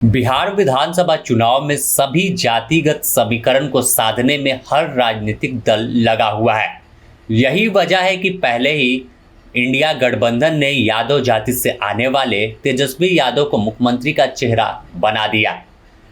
बिहार विधानसभा चुनाव में सभी जातिगत समीकरण को साधने में हर राजनीतिक दल लगा हुआ है। यही वजह है कि पहले ही इंडिया गठबंधन ने यादव जाति से आने वाले तेजस्वी यादव को मुख्यमंत्री का चेहरा बना दिया,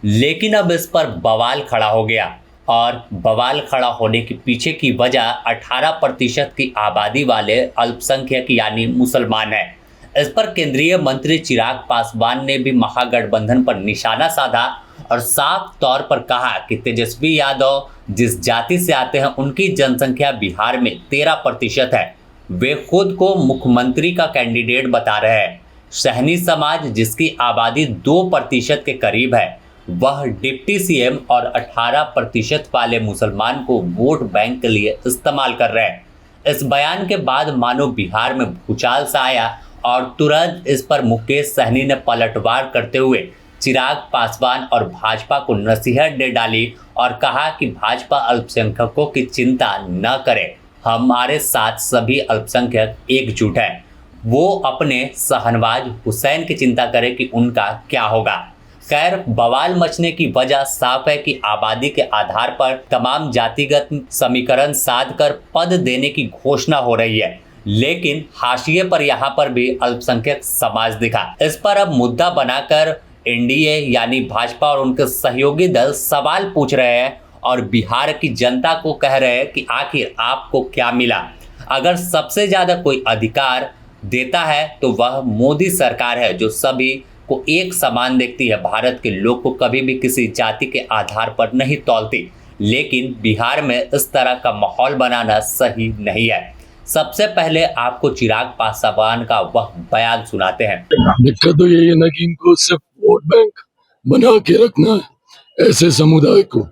लेकिन अब इस पर बवाल खड़ा हो गया। और बवाल खड़ा होने के पीछे की वजह 18% की आबादी वाले अल्पसंख्यक यानी मुसलमान है। इस पर केंद्रीय मंत्री चिराग पासवान ने भी महागठबंधन पर निशाना साधा और साफ तौर पर कहा कि तेजस्वी यादव जिस जाति से आते हैं उनकी जनसंख्या बिहार में 13% है। वे खुद को मुख्यमंत्री का कैंडिडेट बता रहे हैं। सहनी समाज जिसकी आबादी 2% के करीब है, वह डिप्टी सीएम और 18% वाले मुसलमान को वोट बैंक के लिए इस्तेमाल कर रहे हैं। इस बयान के बाद मानो बिहार में भूचाल सा आया और तुरंत इस पर मुकेश सहनी ने पलटवार करते हुए चिराग पासवान और भाजपा को नसीहत दे डाली और कहा कि भाजपा अल्पसंख्यकों की चिंता न करे, हमारे साथ सभी अल्पसंख्यक एकजुट हैं। वो अपने शहनवाज हुसैन की चिंता करे कि उनका क्या होगा। खैर, बवाल मचने की वजह साफ है कि आबादी के आधार पर तमाम जातिगत समीकरण साध कर पद देने की घोषणा हो रही है, लेकिन हाशिए पर यहाँ पर भी अल्पसंख्यक समाज दिखा। इस पर अब मुद्दा बनाकर एनडीए यानी भाजपा और उनके सहयोगी दल सवाल पूछ रहे हैं और बिहार की जनता को कह रहे हैं कि आखिर आपको क्या मिला। अगर सबसे ज्यादा कोई अधिकार देता है तो वह मोदी सरकार है, जो सभी को एक समान देखती है, भारत के लोग को कभी भी किसी जाति के आधार पर नहीं तौलती। लेकिन बिहार में इस तरह का माहौल बनाना सही नहीं है। सबसे पहले आपको चिराग पासवान का वह बयान सुनाते हैं। दिक्कत तो यही है ना कि इनको सिर्फ वोट बैंक बना के रखना है। ऐसे समुदाय को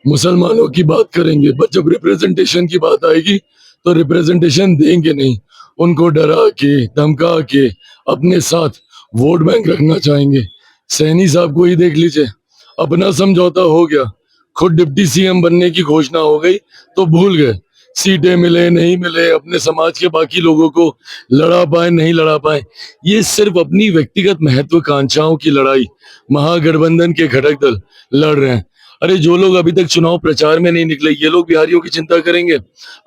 मुसलमानों की बात करेंगे, पर जब रिप्रेजेंटेशन की बात आएगी तो रिप्रेजेंटेशन देंगे नहीं। उनको डरा के धमका के अपने साथ वोट बैंक रखना चाहेंगे। सैनी साहब को ही देख लीजिए, अपना समझौता हो गया, खुद डिप्टी सीएम बनने की घोषणा हो गई तो भूल गए। सीटें मिले नहीं मिले, अपने समाज के बाकी लोगों को लड़ा पाए नहीं लड़ा पाए, ये सिर्फ अपनी व्यक्तिगत महत्वाकांक्षाओं की लड़ाई महागठबंधन के घटक दल लड़ रहे हैं। अरे जो लोग अभी तक चुनाव प्रचार में नहीं निकले, ये लोग बिहारियों की चिंता करेंगे।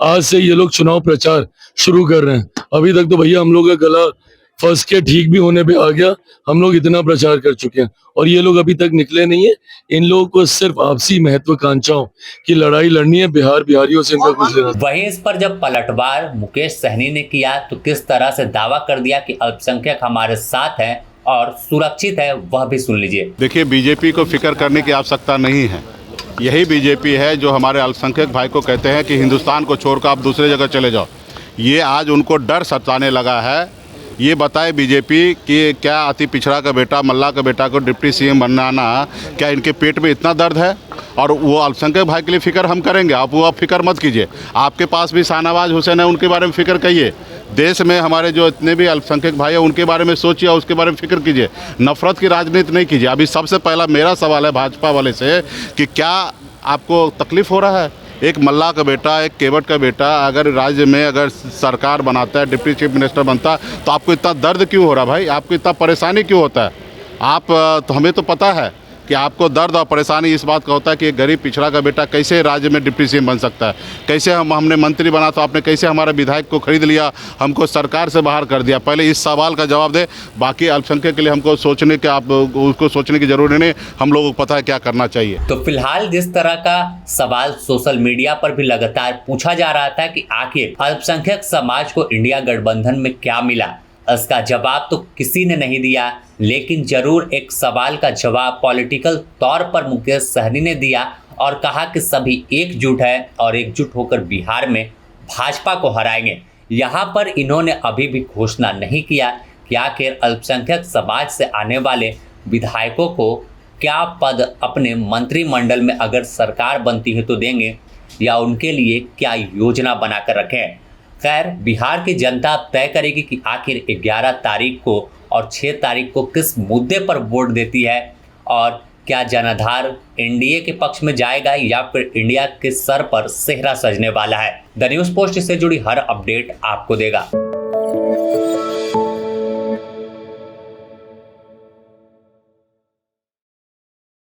आज से ये लोग चुनाव प्रचार शुरू कर रहे हैं। अभी तक तो भैया हम लोग का गला फंस के ठीक भी होने पे आ गया। हम लोग इतना प्रचार कर चुके हैं और ये लोग अभी तक निकले नहीं है। इन लोगों को सिर्फ आपसी महत्वाकांक्षाओं की लड़ाई लड़नी है। बिहारियों से इनका कुछ लेना। वहीं इस पर जब पलटवार मुकेश सहनी ने किया तो किस तरह से दावा कर दिया कि अल्पसंख्यक हमारे साथ हैं और सुरक्षित है, वह भी सुन लीजिए। देखिए, बीजेपी को फिक्र करने की आवश्यकता नहीं है। यही बीजेपी है जो हमारे अल्पसंख्यक भाई को कहते हैं कि हिंदुस्तान को छोड़कर आप दूसरे जगह चले जाओ। ये आज उनको डर सताने लगा है। ये बताए बीजेपी कि क्या अति पिछड़ा का बेटा, मल्ला का बेटा को डिप्टी सीएम बनाना, क्या इनके पेट में इतना दर्द है? और वो अल्पसंख्यक भाई के लिए फिक्र हम करेंगे, आप फिक्र मत कीजिए। आपके पास भी शहनवाज हुसैन है, उनके बारे में फिक्र करिए। देश में हमारे जो इतने भी अल्पसंख्यक भाई हैं उनके बारे में सोचिए और उसके बारे में फिक्र कीजिए। नफरत की राजनीति नहीं कीजिए। अभी सबसे पहला मेरा सवाल है भाजपा वाले से कि क्या आपको तकलीफ़ हो रहा है? एक मल्ला का बेटा, एक केवट का बेटा अगर राज्य में अगर सरकार बनाता है, डिप्टी चीफ मिनिस्टर बनता है, तो आपको इतना दर्द क्यों हो रहा है भाई? आपको इतना परेशानी क्यों होता है? आप तो हमें तो पता है कि आपको दर्द और परेशानी इस बात का होता है कि एक गरीब पिछड़ा का बेटा कैसे राज्य में डिप्टी सीएम बन सकता है। कैसे हमने मंत्री बना तो आपने कैसे हमारे विधायक को खरीद लिया, हमको सरकार से बाहर कर दिया। पहले इस सवाल का जवाब दे। बाकी अल्पसंख्यक के लिए हमको सोचने के उसको सोचने की जरूरत नहीं, हम लोगों को पता है क्या करना चाहिए। तो फिलहाल जिस तरह का सवाल सोशल मीडिया पर भी लगातार पूछा जा रहा था कि आखिर अल्पसंख्यक समाज को इंडिया गठबंधन में क्या मिला, इसका जवाब तो किसी ने नहीं दिया, लेकिन जरूर एक सवाल का जवाब पॉलिटिकल तौर पर मुकेश सहनी ने दिया और कहा कि सभी एकजुट है और एकजुट होकर बिहार में भाजपा को हराएंगे। यहाँ पर इन्होंने अभी भी घोषणा नहीं किया कि आखिर अल्पसंख्यक समाज से आने वाले विधायकों को क्या पद अपने मंत्रिमंडल में अगर सरकार बनती है तो देंगे या उनके लिए क्या योजना बनाकर रखें। खैर, बिहार की जनता अब तय करेगी कि आखिर 11 तारीख को और 6 तारीख को किस मुद्दे पर वोट देती है और क्या जनाधार एनडीए के पक्ष में जाएगा या फिर इंडिया के सर पर सेहरा सजने वाला है। द न्यूज़ पोस्ट से जुड़ी हर अपडेट आपको देगा।